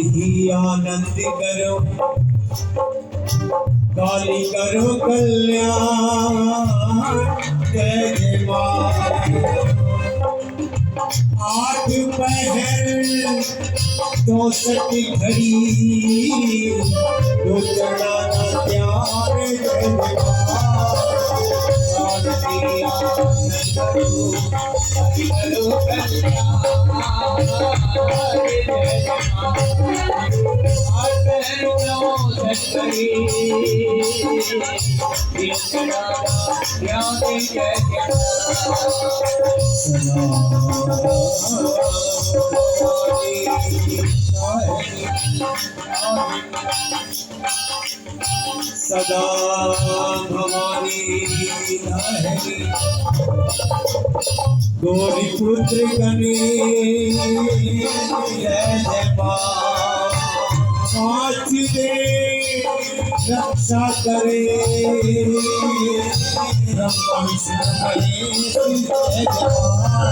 ही आनंद करो, काली करो कल्याण, जय जय माँ। 8 पहर 64 घड़ी, जो चढ़ाना प्यार, जय जय माँ। काली आनंद करो, काली करो कल्याण, जय जय माँ। 8 पहर 64 सदा भवानी धारी, गौरी पुत्र गणेश, जय जय माँ। 5 दे रक्षा करे, ब्रह्मा विष्णु महेश, जय जय माँ।